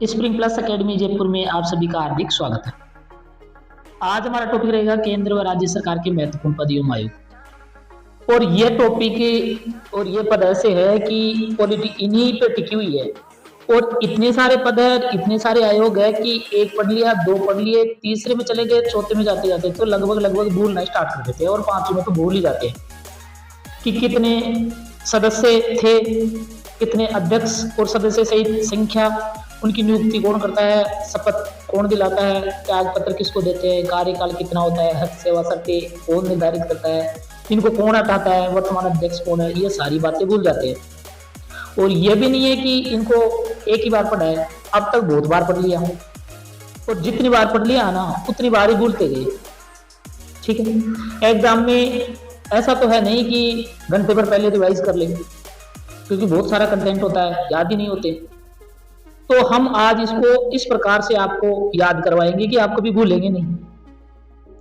Spring plus academy Jaipur में आप सभी का हार्दिक स्वागत है। आज हमारा टॉपिक रहेगा केंद्र व राज्य सरकार के महत्वपूर्ण पद एवं आयोग। और ये टॉपिक और ये पद ऐसे है कि पॉलिटिक इन्हीं पे टिकी हुई है। और इतने सारे पद है, इतने सारे आयोग है कि एक पढ़ लिया, दो पढ़ लिए, तीसरे में चले गए, चौथे में जाते जाते तो लगभग भूलना स्टार्ट कर देते हैं और पांचवें में तो भूल ही जाते हैं कि कितने सदस्य थे, कितने अध्यक्ष और सदस्य सहित संख्या, उनकी नियुक्ति कौन करता है, शपथ कौन दिलाता है, त्याग पत्र किसको देते हैं, कार्यकाल कितना होता है, हक सेवा शर्तें कौन निर्धारित करता है, इनको कौन हटाता है, वर्तमान अध्यक्ष कौन है, ये सारी बातें भूल जाते हैं। और ये भी नहीं है कि इनको एक ही बार पढ़ा है, अब तक बहुत बार पढ़ लिया, और जितनी बार पढ़ लिया ना उतनी बार ही भूलते गए। ठीक है, एग्जाम में ऐसा तो है नहीं कि घंटे पर पहले रिवाइज कर लेंगे, क्योंकि बहुत सारा कंटेंट होता है, याद ही नहीं होते। तो हम आज इसको इस प्रकार से आपको याद करवाएंगे कि आप कभी भूलेंगे नहीं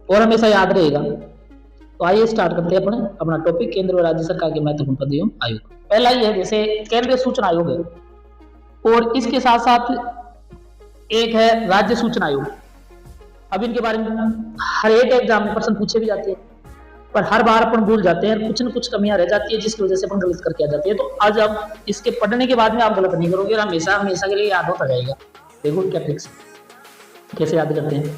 और हमेशा याद रहेगा। तो आइए स्टार्ट करते हैं अपना टॉपिक, केंद्र और राज्य सरकार के महत्वपूर्ण पद एवं आयोग। पहला ये है, जैसे केंद्रीय सूचना आयोग है और इसके साथ साथ एक है राज्य सूचना आयोग। अब इनके बारे में हर एक एग्जाम में प्रश्न पूछे भी जाते हैं, पर हर बार अपन भूल जाते हैं, कुछ न कुछ कमियां रह जाती है जिसकी वजह से अपन गलत करके आ जाते हैं। तो आज अब इसके पढ़ने के बाद में आप गलत नहीं करोगे और हमेशा हमेशा के लिए याद होता जाएगा। देखो क्या ट्रिक्स, कैसे याद करते हैं।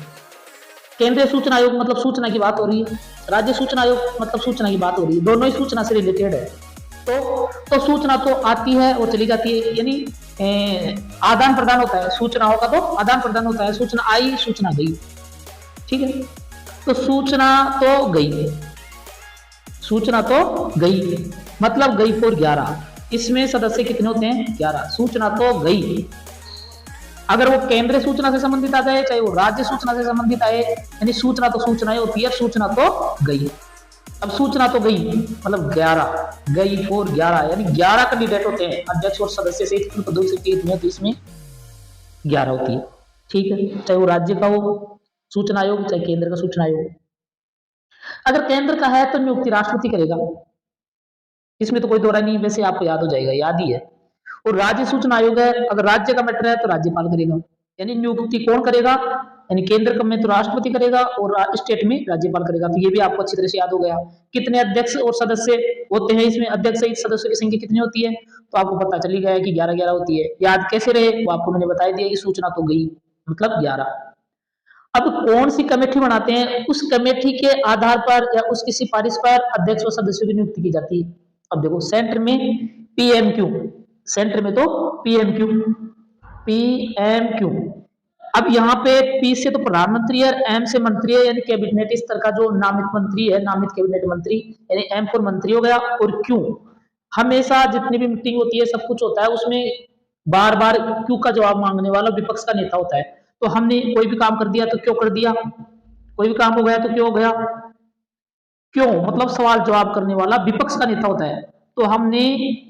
केंद्रीय सूचना आयोग मतलब सूचना की बात हो रही है, राज्य सूचना आयोग मतलब सूचना की बात हो रही है, दोनों ही सूचना से रिलेटेड है। तो सूचना तो आती है और चली जाती है, यानी आदान प्रदान होता है। सूचनाओं का तो आदान प्रदान होता है, सूचना आई सूचना गई। ठीक है, तो सूचना तो गई, सूचना तो गई मतलब गई फॉर 11। इसमें सदस्य कितने होते हैं? 11। सूचना तो गई, अगर वो केंद्रीय सूचना से संबंधित आ जाए चाहे वो राज्य सूचना से संबंधित आए, यानी सूचना तो सूचना ही होती है, सूचना तो गई। अब सूचना तो गई मतलब 11, गई फॉर 11, यानी 11 कैंडिडेट होते हैं, अध्यक्ष और सदस्य से कुल पदों से कितनी होती है? इसमें 11 होती है। ठीक है, चाहे वो राज्य का हो सूचना आयोग चाहे केंद्र का सूचना आयोग। अगर केंद्र का है तो नियुक्ति राष्ट्रपति करेगा, इसमें तो कोई दो राय नहीं, वैसे आपको याद हो जाएगा, याद ही है। और राज्य सूचना आयोग है, अगर राज्य का मैटर है तो राज्यपाल करेगा, यानी नियुक्ति कौन करेगा? यानी केंद्र में तो राष्ट्रपति करेगा और स्टेट में राज्यपाल करेगा। तो ये भी आपको अच्छी तरह से याद हो गया। कितने अध्यक्ष और सदस्य होते हैं इसमें? अध्यक्ष सहित सदस्यों की संख्या कितनी होती है? तो आपको पता चल गया है कि 11-11 होती है। याद कैसे रहे वो आपको मैंने बता दिया कि सूचना तो गई मतलब 11। अब कौन सी कमेटी बनाते हैं, उस कमेटी के आधार पर या उसकी सिफारिश पर अध्यक्ष और सदस्यों की नियुक्ति की जाती है। अब देखो सेंटर में पीएमक्यू, सेंटर में तो पीएमक्यू, पीएमक्यू। अब यहाँ पे पी से तो प्रधानमंत्री है, एम से मंत्री है, यानी कैबिनेट स्तर का जो नामित मंत्री है, नामित कैबिनेट मंत्री, यानी एम फॉर मंत्री हो गया। और क्यू, हमेशा जितनी भी मीटिंग होती है सब कुछ होता है उसमें बार बार क्यों का जवाब मांगने वाला विपक्ष का नेता होता है। तो हमने कोई भी काम कर दिया तो क्यों कर दिया, कोई भी काम हो गया तो क्यों हो गया, क्यों मतलब सवाल जवाब करने वाला विपक्ष का नेता होता है। तो हमने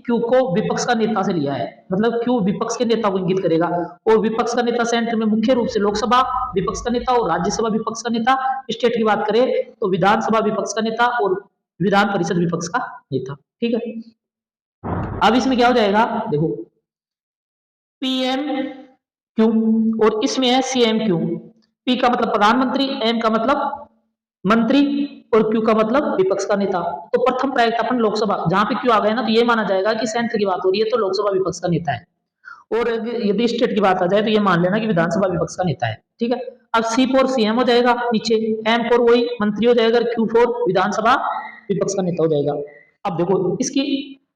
क्यों को विपक्ष का नेता से लिया है, मतलब क्यों विपक्ष के नेता को इंगित करेगा। और विपक्ष का नेता सेंटर में मुख्य रूप से लोकसभा विपक्ष का नेता और राज्यसभा विपक्ष का नेता। स्टेट की बात करें तो विधानसभा विपक्ष का नेता और विधान परिषद विपक्ष का नेता। ठीक है, अब इसमें क्या हो जाएगा देखो, पीएम क्यू और इसमें है सीएम क्यू। पी का मतलब प्रधानमंत्री, एम का मतलब मंत्री और क्यू का मतलब विपक्ष का नेता। तो प्रथम प्रायोगिता अपन लोकसभा, जहां पे क्यू आ गया ना तो ये माना जाएगा कि सेंटर की बात हो रही है तो लोकसभा विपक्ष का नेता है। और यदि स्टेट की बात आ जाए तो ये मान लेना कि विधानसभा विपक्ष का नेता है। ठीक है, अब सी फोर सीएम हो जाएगा नीचे, एम फोर वही मंत्री हो जाएगा, क्यू फोर विधानसभा विपक्ष का नेता हो जाएगा। अब देखो इसकी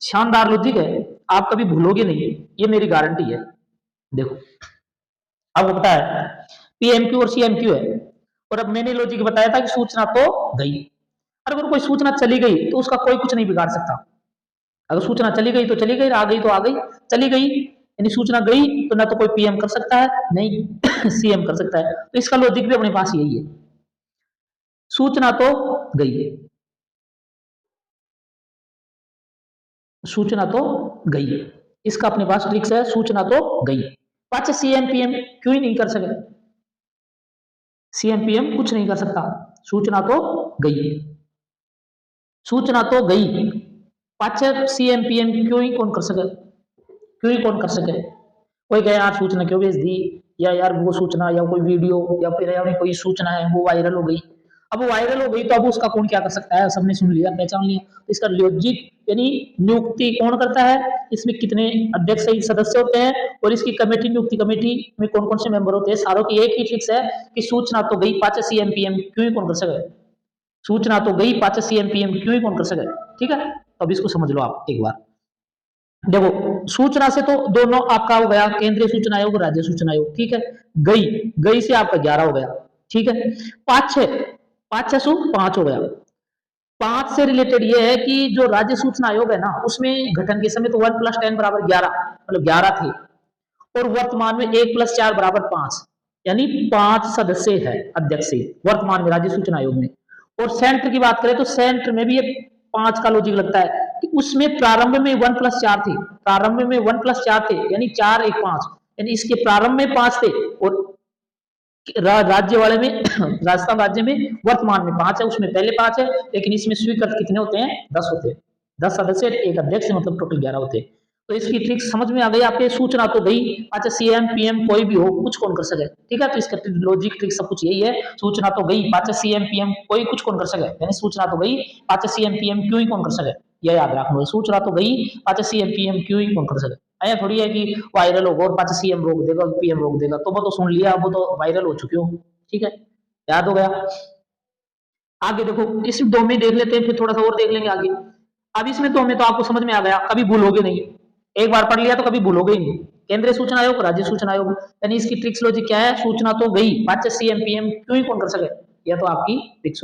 शानदार लॉजिक है, आप कभी भूलोगे नहीं, ये मेरी गारंटी है। देखो आपको पता है पीएमक्यू और सीएमक्यू है, और अब मैंने लॉजिक बताया था कि सूचना तो गई। अगर कोई सूचना चली गई तो उसका कोई कुछ नहीं बिगाड़ सकता। अगर सूचना चली गई तो चली गई, आ गई तो आ गई, चली गई यानी सूचना गई तो ना तो कोई पीएम कर सकता है नहीं सीएम कर सकता है। तो इसका लॉजिक भी अपने पास यही है, सूचना तो गई, सूचना तो गई, इसका अपने पास ट्रिक्स है, सूचना तो गई। पांच सीएम पीएम क्यों ही नहीं कर सके, सीएम पीएम कुछ नहीं कर सकता, सूचना तो गई, सूचना तो गई। पांच सीएम पीएम क्यों ही कौन कर सके, क्यों ही कौन कर सके, कोई कहे यार सूचना क्यों भेज दी, या यार वो सूचना या कोई वीडियो या फिर यार कोई सूचना है वो वायरल हो गई। अब वो वायरल हो गई तो अब उसका कौन क्या कर सकता है, सबने सुन लिया पहचान लिया, तो इसका लॉजिक यानी नियुक्ति कौन करता है, इसमें कितने अध्यक्ष सदस्य होते हैं, और इसकी कमेटी नियुक्ति कमेटी में कौन कौन से मेंबर होते हैं, सारों की एक ही फिक्स है कि सूचना तो गई 5 सीएम पीएम क्यों ही कौन कर सके, सूचना तो गई 5 सीएम पीएम क्यों ही कौन कर सके। ठीक है, तो अब इसको समझ लो आप एक बार। देखो सूचना से तो दोनों आपका हो गया, केंद्रीय सूचना आयोग राज्य सूचना आयोग। ठीक है, गई गई से आपका 11 हो गया। ठीक है, पांच छह सौ 5 हो गया। 5 से रिलेटेड ये है कि जो राज्य सूचना आयोग है ना, उसमें गठन के समय तो 1+10 बराबर 11, मतलब 11 थे, और वर्तमान में 1+4 बराबर 5, यानी 5 सदस्य है अध्यक्ष से वर्तमान में राज्य सूचना आयोग में। और सेंटर की बात करें तो सेंटर में भी ये 5 का लॉजिक लगता है कि उसमें प्रारंभ में 1+4 थे, प्रारंभ में 1+4 थे, यानी 4 1 5, यानी इसके प्रारंभ में 5 थे, और राज्य वाले में राजस्थान राज्य में वर्तमान में 5 है, उसमें पहले 5 है, लेकिन इसमें स्वीकृत कितने होते हैं, 10 होते हैं। 10 सदस्य एक अध्यक्ष, मतलब टोटल 11 होते हैं। तो इसकी ट्रिक समझ में आ गई आपके, सूचना तो गई, अच्छा सीएम पीएम कोई भी हो कुछ कौन कर सके। ठीक है, तो इसका लॉजिक ट्रिक सब कुछ यही है, सूचना तो गई 5 सीएम पीएम कोई कुछ कौन कर सके, यानी सूचना तो गई 5 सीएम पीएम क्यों ही कौन कर सके, यह याद रखना, सूचना तो गई 5 सीएम पीएम क्यों ही कौन कर सके। ऐसा थोड़ी है कि वायरल होगा और 5 सीएम रोक देगा पीएम रोक देगा, तो वो तो सुन लिया, वो तो वायरल हो चुके हो। ठीक है, याद हो गया। आगे देखो इस दो में देख लेते हैं, फिर थोड़ा सा और देख लेंगे आगे। अब इसमें दो में तो आपको समझ में आ गया, कभी भूलोगे नहीं, एक बार पढ़ लिया तो कभी भूलोगे ही नहीं। केंद्रीय सूचना आयोग राज्य सूचना आयोग, यानी इसकी ट्रिक्स लॉजिक क्या है, सूचना तो गई 5 सीएम पीएम क्यों ही कौन कर सके, यह तो आपकी ट्रिक्स